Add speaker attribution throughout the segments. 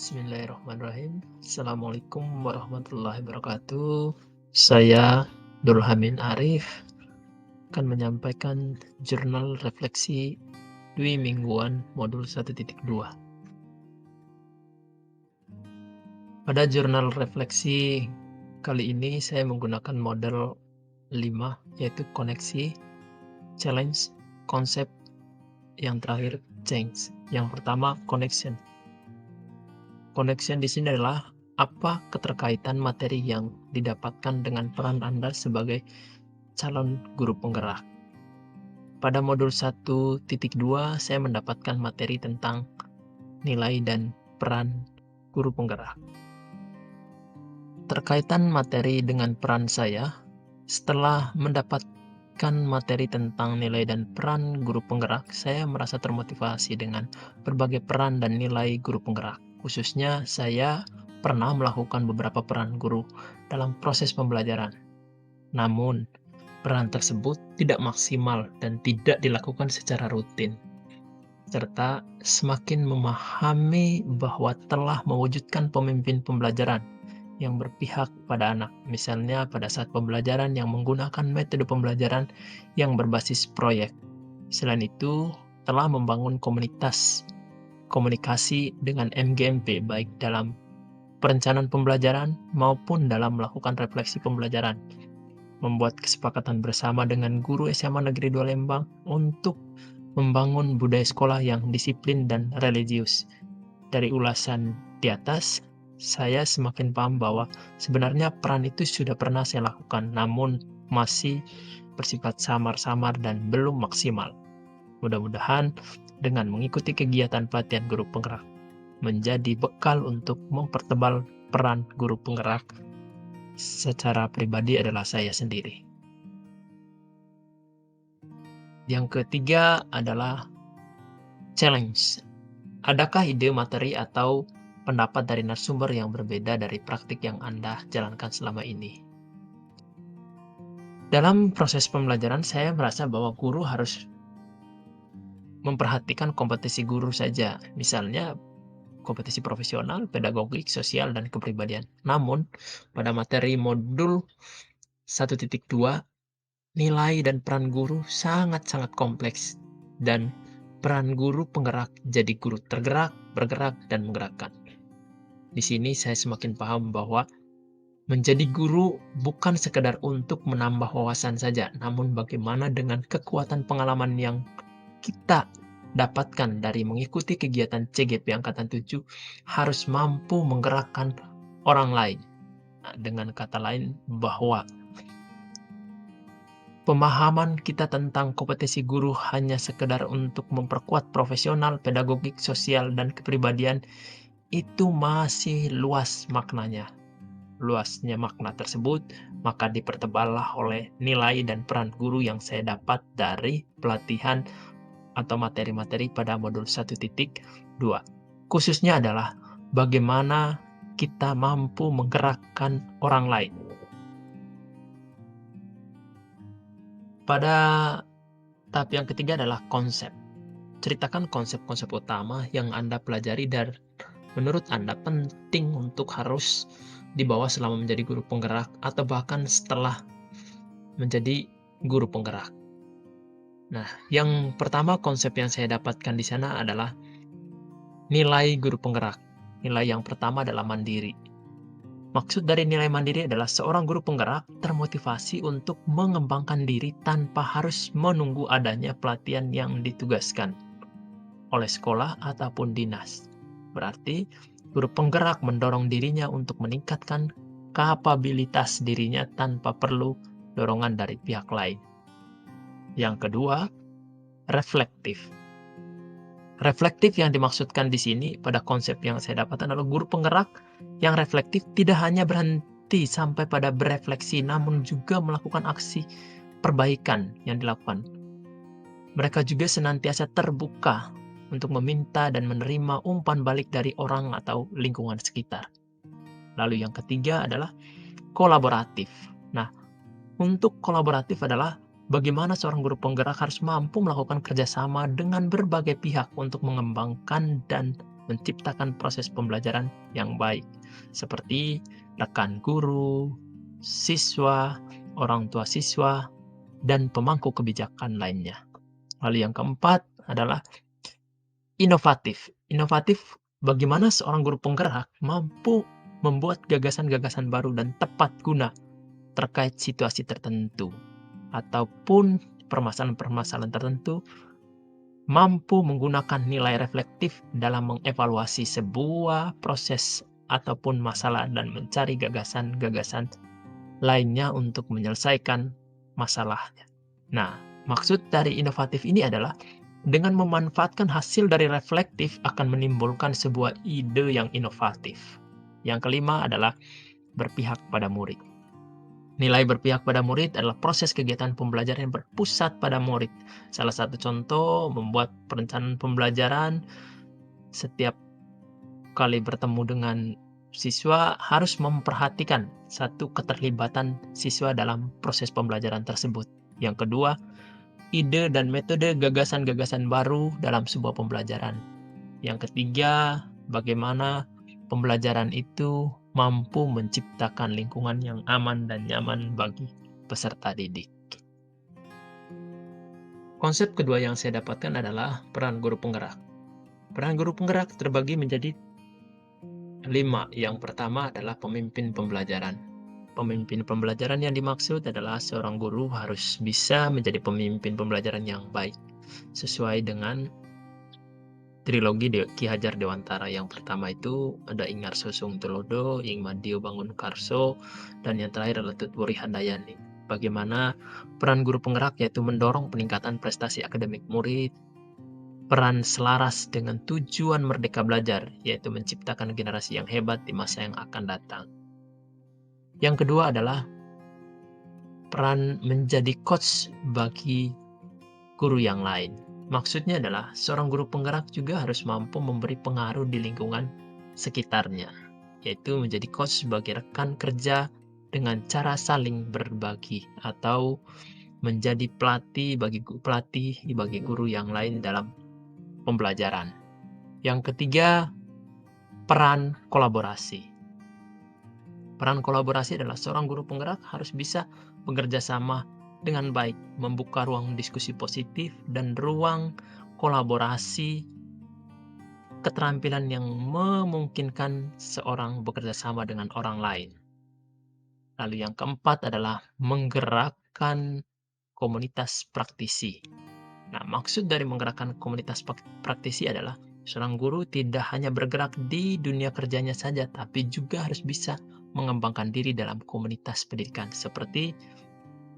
Speaker 1: Bismillahirrahmanirrahim. Assalamualaikum warahmatullahi wabarakatuh. Saya Dulhamin Arif akan menyampaikan jurnal refleksi Dwi Mingguan modul 1.2. Pada jurnal refleksi kali ini saya menggunakan model 5, yaitu koneksi, challenge, konsep, yang terakhir change. Yang pertama, connection. Connection di sini adalah apa keterkaitan materi yang didapatkan dengan peran Anda sebagai calon guru penggerak. Pada modul 1.2 saya mendapatkan materi tentang nilai dan peran guru penggerak. Terkaitan materi dengan peran saya, setelah mendapatkan materi tentang nilai dan peran guru penggerak, saya merasa termotivasi dengan berbagai peran dan nilai guru penggerak. Khususnya saya pernah melakukan beberapa peran guru dalam proses pembelajaran. Namun, peran tersebut tidak maksimal dan tidak dilakukan secara rutin. Serta semakin memahami bahwa telah mewujudkan pemimpin pembelajaran yang berpihak pada anak. Misalnya pada saat pembelajaran yang menggunakan metode pembelajaran yang berbasis proyek. Selain itu, telah membangun komunikasi dengan MGMP baik dalam perencanaan pembelajaran maupun dalam melakukan refleksi pembelajaran, membuat kesepakatan bersama dengan guru SMA Negeri 2 Lembang untuk membangun budaya sekolah yang disiplin dan religius. Dari ulasan di atas, saya semakin paham bahwa sebenarnya peran itu sudah pernah saya lakukan, namun masih bersifat samar-samar dan belum maksimal. Mudah-mudahan dengan mengikuti kegiatan pelatihan guru penggerak menjadi bekal untuk mempertebal peran guru penggerak secara pribadi adalah saya sendiri. Yang ketiga adalah challenge. Adakah ide, materi, atau pendapat dari narasumber yang berbeda dari praktik yang Anda jalankan selama ini? Dalam proses pembelajaran, saya merasa bahwa guru harus memperhatikan kompetensi guru saja. Misalnya, kompetisi profesional, pedagogik, sosial, dan kepribadian. Namun, pada materi modul 1.2, nilai dan peran guru sangat-sangat kompleks. Dan peran guru penggerak jadi guru tergerak, bergerak, dan menggerakkan. Di sini saya semakin paham bahwa menjadi guru bukan sekedar untuk menambah wawasan saja, namun bagaimana dengan kekuatan pengalaman yang kita dapatkan dari mengikuti kegiatan CGP Angkatan 7 harus mampu menggerakkan orang lain. Nah, dengan kata lain bahwa pemahaman kita tentang kompetensi guru hanya sekedar untuk memperkuat profesional, pedagogik, sosial, dan kepribadian itu masih luas maknanya. Luasnya makna tersebut maka diperteballah oleh nilai dan peran guru yang saya dapat dari pelatihan atau materi-materi pada modul 1.2. Khususnya adalah bagaimana kita mampu menggerakkan orang lain. Pada tahap yang ketiga adalah konsep. Ceritakan konsep-konsep utama yang Anda pelajari dan menurut Anda penting untuk harus dibawa selama menjadi guru penggerak atau bahkan setelah menjadi guru penggerak. Nah, yang pertama konsep yang saya dapatkan di sana adalah nilai guru penggerak. Nilai yang pertama adalah mandiri. Maksud dari nilai mandiri adalah seorang guru penggerak termotivasi untuk mengembangkan diri tanpa harus menunggu adanya pelatihan yang ditugaskan oleh sekolah ataupun dinas. Berarti, guru penggerak mendorong dirinya untuk meningkatkan kapabilitas dirinya tanpa perlu dorongan dari pihak lain. Yang kedua, reflektif. Reflektif yang dimaksudkan di sini pada konsep yang saya dapatkan adalah guru penggerak yang reflektif tidak hanya berhenti sampai pada berefleksi, namun juga melakukan aksi perbaikan yang dilakukan. Mereka juga senantiasa terbuka untuk meminta dan menerima umpan balik dari orang atau lingkungan sekitar. Lalu yang ketiga adalah kolaboratif. Nah, untuk kolaboratif adalah bagaimana seorang guru penggerak harus mampu melakukan kerjasama dengan berbagai pihak untuk mengembangkan dan menciptakan proses pembelajaran yang baik, seperti rekan guru, siswa, orang tua siswa, dan pemangku kebijakan lainnya. Lalu yang keempat adalah inovatif. Inovatif, bagaimana seorang guru penggerak mampu membuat gagasan-gagasan baru dan tepat guna terkait situasi tertentu ataupun permasalahan-permasalahan tertentu, mampu menggunakan nilai reflektif dalam mengevaluasi sebuah proses ataupun masalah dan mencari gagasan-gagasan lainnya untuk menyelesaikan masalahnya. Nah, maksud dari inovatif ini adalah dengan memanfaatkan hasil dari reflektif akan menimbulkan sebuah ide yang inovatif. Yang kelima adalah berpihak pada murid. Nilai berpihak pada murid adalah proses kegiatan pembelajaran yang berpusat pada murid. Salah satu contoh membuat perencanaan pembelajaran setiap kali bertemu dengan siswa harus memperhatikan satu keterlibatan siswa dalam proses pembelajaran tersebut. Yang kedua, ide dan metode gagasan-gagasan baru dalam sebuah pembelajaran. Yang ketiga, bagaimana pembelajaran itu mampu menciptakan lingkungan yang aman dan nyaman bagi peserta didik. Konsep kedua yang saya dapatkan adalah peran guru penggerak. Peran guru penggerak terbagi menjadi 5. Yang pertama adalah pemimpin pembelajaran. Pemimpin pembelajaran yang dimaksud adalah seorang guru harus bisa menjadi pemimpin pembelajaran yang baik, sesuai dengan trilogi Ki Hajar Dewantara. Yang pertama itu ada Ingarso Sungtulodo, Ing Madio Bangunkarso, dan yang terakhir adalah Tutwuri Handayani. Bagaimana peran guru penggerak yaitu mendorong peningkatan prestasi akademik murid, peran selaras dengan tujuan merdeka belajar, yaitu menciptakan generasi yang hebat di masa yang akan datang. Yang kedua adalah peran menjadi coach bagi guru yang lain. Maksudnya adalah seorang guru penggerak juga harus mampu memberi pengaruh di lingkungan sekitarnya, yaitu menjadi coach sebagai rekan kerja dengan cara saling berbagi atau menjadi pelatih bagi guru yang lain dalam pembelajaran. Yang ketiga, peran kolaborasi. Peran kolaborasi adalah seorang guru penggerak harus bisa bekerja sama dengan baik, membuka ruang diskusi positif dan ruang kolaborasi, keterampilan yang memungkinkan seorang bekerja sama dengan orang lain. Lalu yang keempat adalah menggerakkan komunitas praktisi. Nah, maksud dari menggerakkan komunitas praktisi adalah seorang guru tidak hanya bergerak di dunia kerjanya saja, tapi juga harus bisa mengembangkan diri dalam komunitas pendidikan seperti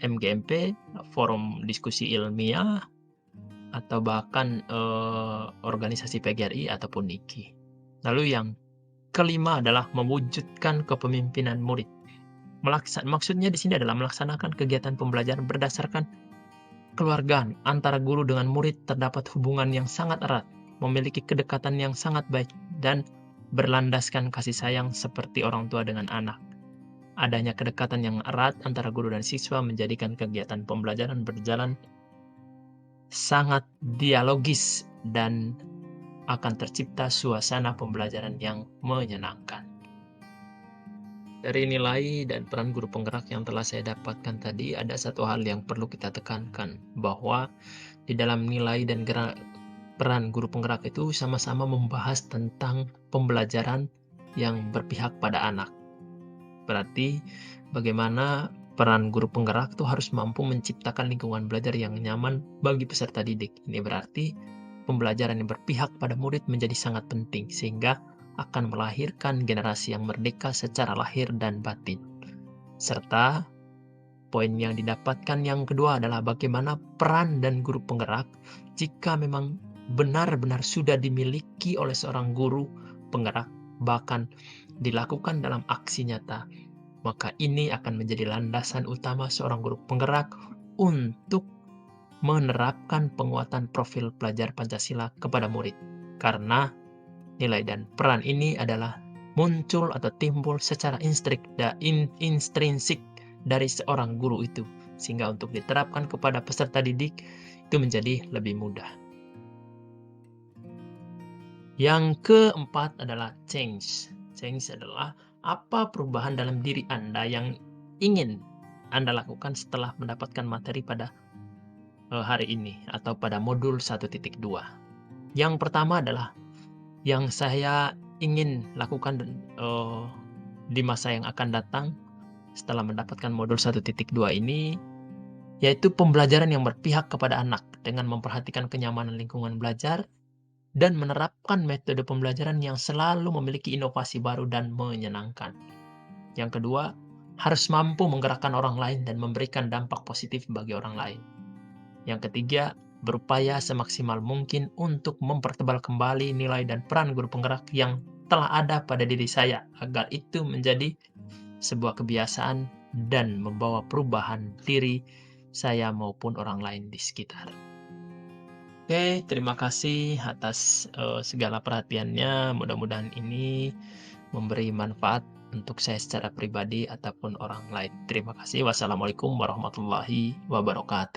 Speaker 1: MGMP, forum diskusi ilmiah, atau bahkan organisasi PGRI ataupun NIKI. Lalu yang kelima adalah mewujudkan kepemimpinan murid. Maksudnya di sini adalah melaksanakan kegiatan pembelajaran berdasarkan keluargaan antara guru dengan murid terdapat hubungan yang sangat erat, memiliki kedekatan yang sangat baik, dan berlandaskan kasih sayang seperti orang tua dengan anak. Adanya kedekatan yang erat antara guru dan siswa menjadikan kegiatan pembelajaran berjalan sangat dialogis dan akan tercipta suasana pembelajaran yang menyenangkan. Dari nilai dan peran guru penggerak yang telah saya dapatkan tadi, ada satu hal yang perlu kita tekankan, bahwa di dalam nilai dan peran guru penggerak itu sama-sama membahas tentang pembelajaran yang berpihak pada anak. Berarti bagaimana peran guru penggerak itu harus mampu menciptakan lingkungan belajar yang nyaman bagi peserta didik. Ini berarti pembelajaran yang berpihak pada murid menjadi sangat penting, sehingga akan melahirkan generasi yang merdeka secara lahir dan batin. Serta poin yang didapatkan yang kedua adalah bagaimana peran dan guru penggerak jika memang benar-benar sudah dimiliki oleh seorang guru penggerak, bahkan dilakukan dalam aksi nyata, maka ini akan menjadi landasan utama seorang guru penggerak untuk menerapkan penguatan profil pelajar Pancasila kepada murid. Karena nilai dan peran ini adalah muncul atau timbul secara intrinsik dari seorang guru itu, sehingga untuk diterapkan kepada peserta didik itu menjadi lebih mudah. Yang keempat adalah change. Change adalah apa perubahan dalam diri Anda yang ingin Anda lakukan setelah mendapatkan materi pada hari ini atau pada modul 1.2. Yang pertama adalah yang saya ingin lakukan di masa yang akan datang setelah mendapatkan modul 1.2 ini, yaitu pembelajaran yang berpihak kepada anak dengan memperhatikan kenyamanan lingkungan belajar dan menerapkan metode pembelajaran yang selalu memiliki inovasi baru dan menyenangkan. Yang kedua, harus mampu menggerakkan orang lain dan memberikan dampak positif bagi orang lain. Yang ketiga, berupaya semaksimal mungkin untuk mempertebal kembali nilai dan peran guru penggerak yang telah ada pada diri saya agar itu menjadi sebuah kebiasaan dan membawa perubahan diri saya maupun orang lain di sekitar. Oke, terima kasih atas segala perhatiannya. Mudah-mudahan ini memberi manfaat untuk saya secara pribadi ataupun orang lain. Terima kasih. Wassalamualaikum warahmatullahi wabarakatuh.